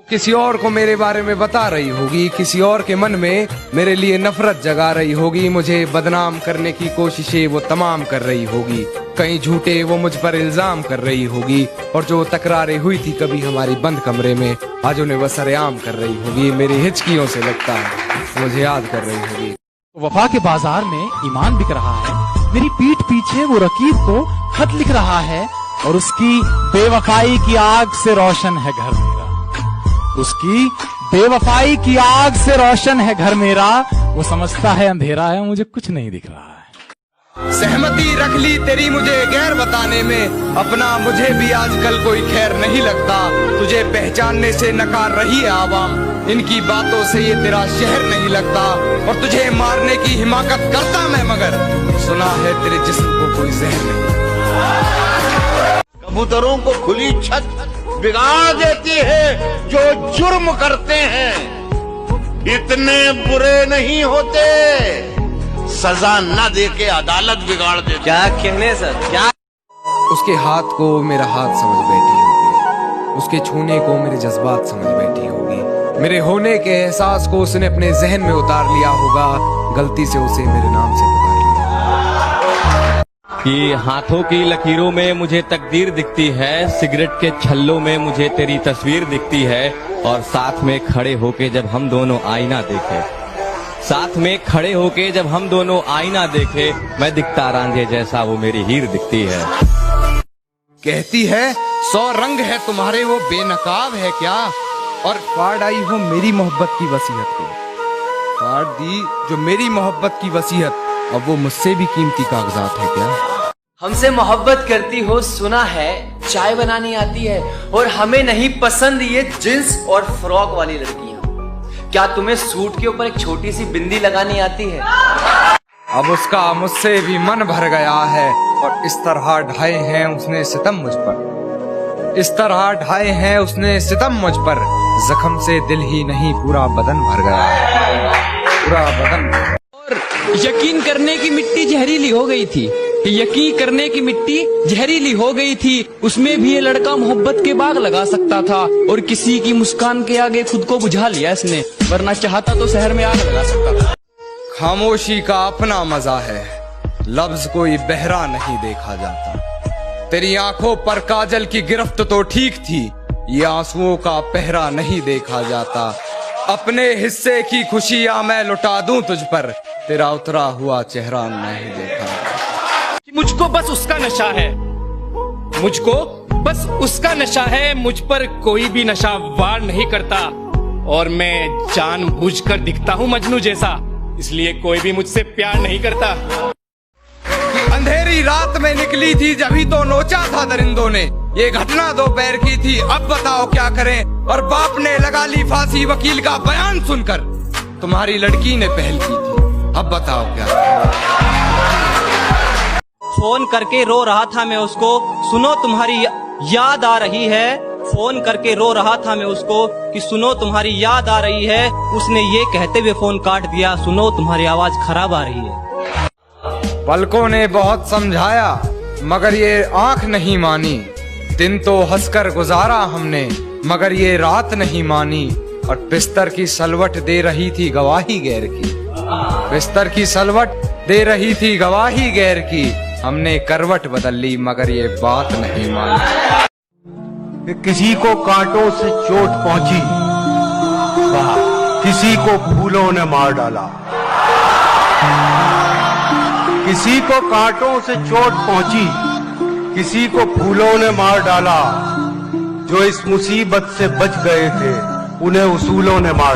किसी और को मेरे बारे में बता रही होगी, किसी और के मन में मेरे लिए नफरत जगा रही होगी, मुझे बदनाम करने की कोशिशें वो तमाम कर रही होगी, कहीं झूठे वो मुझ पर इल्जाम कर रही होगी, और जो तकरारें हुई थी कभी हमारी बंद कमरे में, आज उन्हें वह सरेआम कर रही होगी। मेरी हिचकियों से लगता है मुझे याद कर रही होगी। वफा के बाजार में ईमान बिक रहा है, मेरी पीठ पीछे वो रकीब को खत लिख रहा है, और उसकी बेवफाई की आग से रोशन है घर मेरा। उसकी बेवफाई की आग से रोशन है घर मेरा, वो समझता है अंधेरा है, मुझे कुछ नहीं दिख रहा है। सहमति रख ली तेरी मुझे गैर बताने में, अपना मुझे भी आजकल कोई खैर नहीं लगता, तुझे पहचानने से नकार रही है आवाम, इनकी बातों से ये तेरा शहर नहीं लगता, और तुझे मारने की हिमाकत करता मैं, मगर सुना है तेरे जिस्म को कोई जहर नहीं। कबूतरों को खुली छत बिगाड़ देती है जो जुर्म करते हैं, इतने बुरे नहीं होते, सजा न देके अदालत बिगाड़ देती। क्या कहने सर, क्या? उसके हाथ को मेरा हाथ समझ बैठी होगी, उसके छूने को मेरे जज्बात समझ बैठी होगी, मेरे होने के एहसास को उसने अपने जहन में उतार लिया होगा, गलती से उसे मेरे नाम से पुकार लिया कि हाथों की लकीरों में मुझे तकदीर दिखती है, सिगरेट के छल्लों में मुझे तेरी तस्वीर दिखती है, और साथ में खड़े होके जब हम दोनों आईना देखे, साथ में खड़े होके जब हम दोनों आईना देखे, मैं दिखता रांझे जैसा वो मेरी हीर दिखती है। कहती है 100 रंग है तुम्हारे वो बेनकाब है क्या, और फाड़ आई हो मेरी मोहब्बत की वसीयत को, फाड़ दी जो मेरी मोहब्बत की वसीयत, अब वो मुझसे भी कीमती कागजात है क्या। हमसे मोहब्बत करती हो सुना है, चाय बनानी आती है, और हमें नहीं पसंद ये जींस और फ्रॉक वाली लड़कियां। क्या तुम्हें सूट के ऊपर एक छोटी सी बिंदी लगानी आती है? अब उसका मुझसे भी मन भर गया है, और इस तरह ढाए हैं उसने सितम मुझ पर, इस तरह ढाए हैं उसने सितम मुझ पर, जख्म से दिल ही नहीं पूरा बदन भर गया है, पूरा बदन। यकीन करने की मिट्टी जहरीली हो गई थी, यकीन करने की मिट्टी जहरीली हो गई थी, उसमें भी ये लड़का मोहब्बत के बाग लगा सकता था, और किसी की मुस्कान के आगे खुद को बुझा लिया इसने, वरना चाहता तो शहर में आग लगा सकता था। खामोशी का अपना मजा है, लफ्ज कोई बहरा नहीं देखा जाता, तेरी आंखों पर काजल की गिरफ्त तो ठीक थी, ये आंसुओं का पहरा नहीं देखा जाता, अपने हिस्से की खुशियां मैं लुटा दूं तुझ पर, तेरा उतरा हुआ चेहरा नहीं देखा। मुझको बस उसका नशा है, मुझको बस उसका नशा है, मुझ पर कोई भी नशा वार नहीं करता, और मैं जानबूझकर दिखता हूँ मजनू जैसा, इसलिए कोई भी मुझसे प्यार नहीं करता। अंधेरी रात में निकली थी जभी तो नोचा था दरिंदों ने, ये घटना दोपहर की थी, अब बताओ क्या करें, और बाप ने लगा ली फांसी वकील का बयान सुनकर, तुम्हारी लड़की ने पहल की थी, अब बताओ क्या। फोन करके रो रहा था मैं उसको, सुनो तुम्हारी याद आ रही है, फोन करके रो रहा था मैं उसको कि सुनो तुम्हारी याद आ रही है, उसने ये कहते हुए फोन काट दिया, सुनो तुम्हारी आवाज खराब आ रही है। पलकों ने बहुत समझाया मगर ये आंख नहीं मानी, दिन तो हंसकर गुजारा हमने मगर ये रात नहीं मानी, और बिस्तर की सलवट दे रही थी गवाही गैर की, बिस्तर की सलवट दे रही थी गवाही गैर की, हमने करवट बदल ली मगर ये बात नहीं मानी। किसी को कांटों से चोट पहुंची, किसी को फूलों ने मार डाला, किसी को कांटों से चोट पहुंची, किसी को फूलों ने मार डाला, जो इस मुसीबत से बच गए थे उन्हें उसूलों ने मार